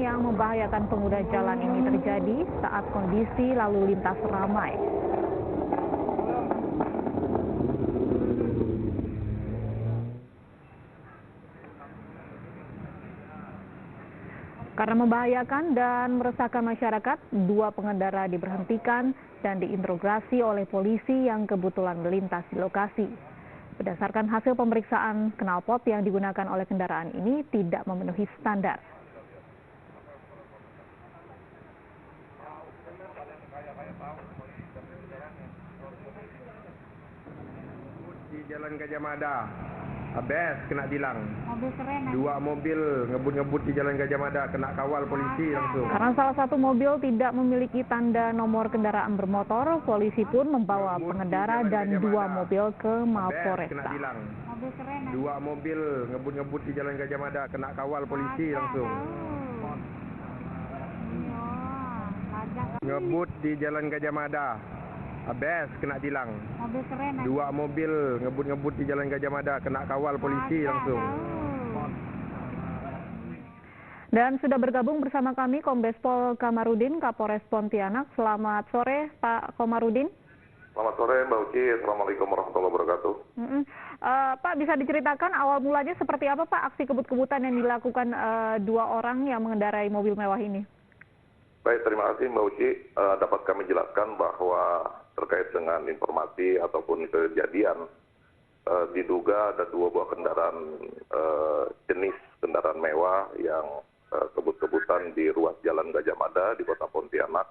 yang membahayakan pengguna jalan ini terjadi saat kondisi lalu lintas ramai. Karena membahayakan dan meresahkan masyarakat, 2 pengendara diberhentikan dan diinterogasi oleh polisi yang kebetulan melintas di lokasi. Berdasarkan hasil pemeriksaan, knalpot yang digunakan oleh kendaraan ini tidak memenuhi standar. Di Jalan Gajah Mada, habis kena tilang. Mobil keren. 2 mobil ngebut-ngebut di Jalan Gajah Mada, kena kawal polisi langsung. Karena salah satu mobil tidak memiliki tanda nomor kendaraan bermotor, polisi pun membawa pengendara dan 2 mobil ke Mapolresta. Mobil keren. 2 mobil ngebut-ngebut di Jalan Gajah Mada, kena kawal polisi langsung. Ngebut di Jalan Gajah Mada, habis kena tilang. Mobil keren. 2 mobil ngebut-ngebut di Jalan Gajah Mada, kena kawal polisi langsung. Dan sudah bergabung bersama kami Kombes Pol Kamarudin, Kapolres Pontianak. Selamat sore, Pak Kamarudin. Selamat sore, Mbak Uci. Assalamualaikum warahmatullahi wabarakatuh. Pak, bisa diceritakan awal mulanya seperti apa, Pak, aksi kebut-kebutan yang dilakukan 2 orang yang mengendarai mobil mewah ini? Baik, terima kasih Mbak Uci. Dapat kami jelaskan bahwa terkait dengan informasi ataupun kejadian, diduga ada 2 buah kendaraan jenis kendaraan mewah yang kebut-kebutan di ruas Jalan Gajah Mada di Kota Pontianak,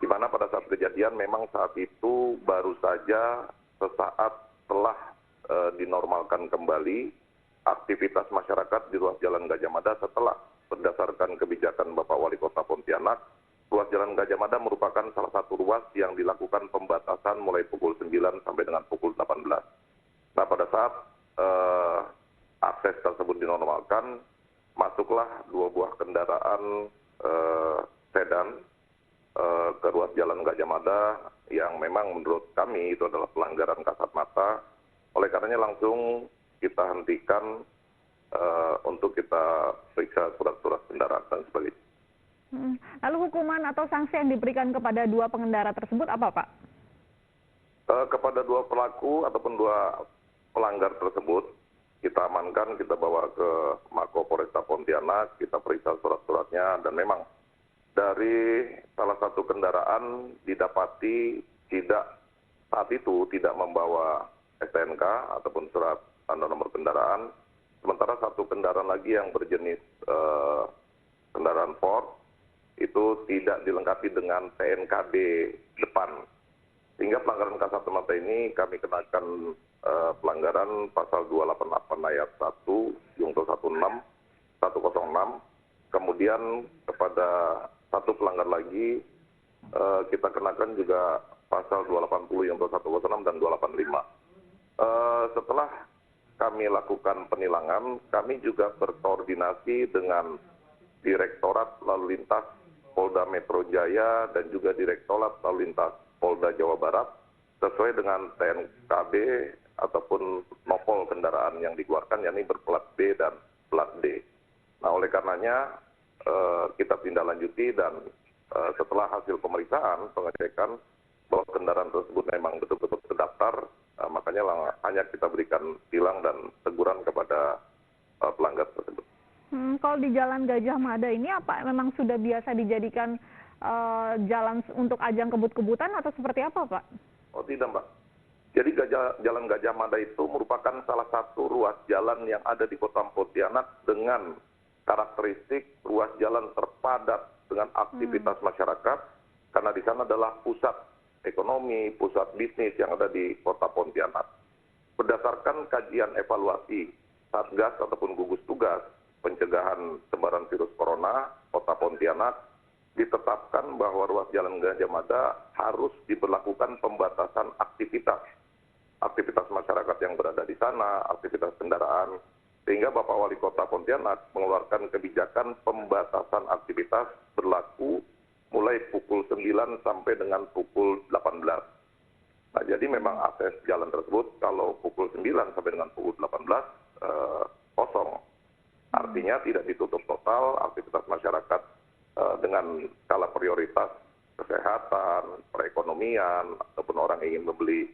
di mana pada saat kejadian memang saat itu baru saja sesaat telah dinormalkan kembali aktivitas masyarakat di ruas Jalan Gajah Mada setelah berdasarkan kebijakan Bapak Wali Kota Pontianak, ruas Jalan Gajah Mada merupakan salah satu ruas yang dilakukan pembatasan mulai pukul 9 sampai dengan pukul 18. Nah, pada saat akses tersebut dinormalkan, masuklah 2 buah kendaraan sedan ke ruas Jalan Gajah Mada yang memang menurut kami itu adalah pelanggaran kasat mata. Oleh karenanya langsung kita hentikan untuk kita periksa surat-surat kendaraan dan sebagainya. Lalu hukuman atau sanksi yang diberikan kepada 2 pengendara tersebut apa, Pak? Kepada 2 pelaku ataupun 2 pelanggar tersebut, kita amankan, kita bawa ke Mako Polresta Pontianak, kita periksa surat-suratnya, dan memang dari salah satu kendaraan didapati saat itu tidak membawa STNK ataupun surat tanda nomor kendaraan, sementara satu kendaraan lagi yang berjenis kendaraan Ford itu tidak dilengkapi dengan TNKB depan. Sehingga pelanggaran kasat mata ini kami kenakan pelanggaran pasal 288 ayat 1, Junto 106, kemudian kepada satu pelanggar lagi kita kenakan juga pasal 280 Junto 106 dan 285. Setelah kami lakukan penilangan, kami juga berkoordinasi dengan Direktorat Lalu Lintas Polda Metro Jaya dan juga Direktorat Lalu Lintas Polda Jawa Barat sesuai dengan TNKB ataupun nopol kendaraan yang dikeluarkan, yakni berplat B dan plat D. Nah, oleh karenanya kita tindak lanjuti dan setelah hasil pemeriksaan, pengecekan bahwa kendaraan tersebut memang betul-betul terdaftar, makanya hanya kita berikan tilang dan teguran kepada pelanggar tersebut. Kalau di Jalan Gajah Mada ini apa memang sudah biasa dijadikan jalan untuk ajang kebut-kebutan atau seperti apa, Pak? Oh tidak, Mbak. Jadi Jalan Gajah Mada itu merupakan salah satu ruas jalan yang ada di Kota Pontianak dengan karakteristik ruas jalan terpadat dengan aktivitas masyarakat, karena di sana adalah pusat ekonomi, pusat bisnis yang ada di Kota Pontianak. Berdasarkan kajian evaluasi Satgas ataupun gugus tugas pencegahan sebaran virus corona Kota Pontianak, ditetapkan bahwa ruas Jalan Gajah Mada harus diberlakukan pembatasan aktivitas masyarakat yang berada di sana, aktivitas kendaraan, sehingga Bapak Wali Kota Pontianak mengeluarkan kebijakan pembatasan aktivitas berlaku mulai pukul 9 sampai dengan pukul 18. Nah, jadi memang akses jalan tersebut kalau pukul 9 sampai dengan pukul 18 kosong. Artinya tidak ditutup total, aktivitas masyarakat dengan skala prioritas kesehatan, perekonomian, ataupun orang ingin membeli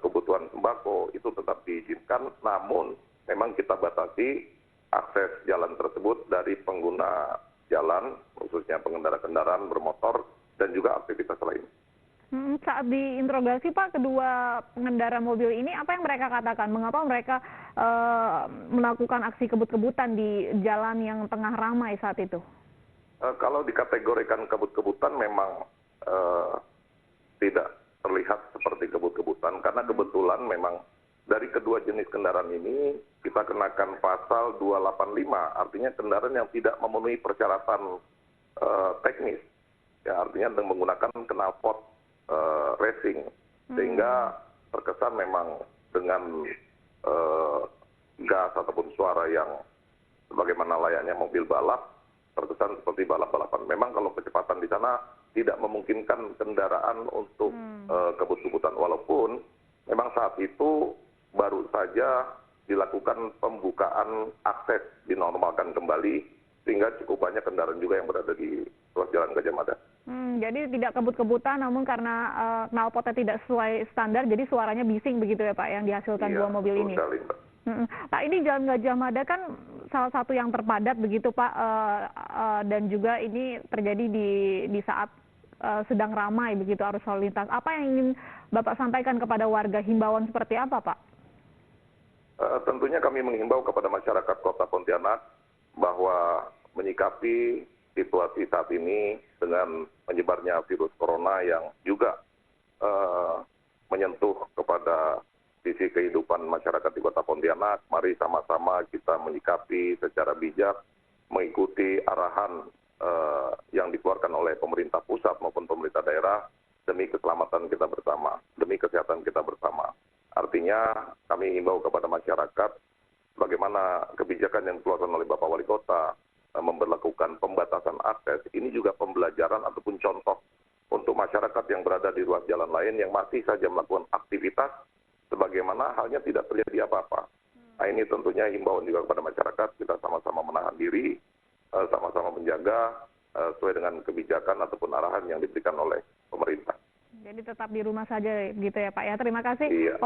kebutuhan sembako, itu tetap diizinkan, namun memang kita batasi akses jalan tersebut dari pengguna jalan, khususnya pengendara kendaraan bermotor, dan juga aktivitas lain. Saat diinterogasi Pak, kedua pengendara mobil ini apa yang mereka katakan? Mengapa mereka melakukan aksi kebut-kebutan di jalan yang tengah ramai saat itu? Kalau dikategorikan kebut-kebutan memang tidak terlihat seperti kebut-kebutan, karena kebetulan memang dari kedua jenis kendaraan ini kita kenakan pasal 285, artinya kendaraan yang tidak memenuhi persyaratan teknis, ya artinya menggunakan knalpot racing, sehingga terkesan memang dengan gas ataupun suara yang sebagaimana layaknya mobil balap, terkesan seperti balap-balapan. Memang kalau kecepatan di sana tidak memungkinkan kendaraan untuk kebut-kebutan, walaupun memang saat itu baru saja dilakukan pembukaan akses, dinormalkan kembali, sehingga cukup banyak kendaraan juga yang berada di ruas Jalan Gajah Mada. Jadi tidak kebut-kebutan, namun karena knalpotnya tidak sesuai standar, jadi suaranya bising begitu ya Pak, yang dihasilkan dua mobil ini. Sekali, Mbak. Pak, ini Jalan Gajah Mada kan salah satu yang terpadat begitu Pak, dan juga ini terjadi di saat sedang ramai begitu arus lalu lintas. Apa yang ingin Bapak sampaikan kepada warga, himbauan seperti apa Pak? Tentunya kami menghimbau kepada masyarakat Kota Pontianak bahwa menyikapi situasi saat ini dengan menyebarnya virus corona yang juga menyentuh kepada sisi kehidupan masyarakat di Kota Pontianak, mari sama-sama kita menyikapi secara bijak, mengikuti arahan yang dikeluarkan oleh pemerintah pusat maupun pemerintah daerah demi keselamatan kita bersama, demi kesehatan kita bersama. Artinya kami himbau kepada masyarakat bagaimana kebijakan yang dikeluarkan oleh Bapak Wali Kota memberlakukan pembatasan akses. Ini juga pembelajaran ataupun contoh untuk masyarakat yang berada di ruas jalan lain yang masih saja melakukan aktivitas sebagaimana halnya tidak terjadi apa-apa. Nah, ini tentunya himbauan juga kepada masyarakat, kita sama-sama menahan diri, sama-sama menjaga sesuai dengan kebijakan ataupun arahan yang diberikan oleh pemerintah. Jadi tetap di rumah saja gitu ya Pak ya. Terima kasih. Iya.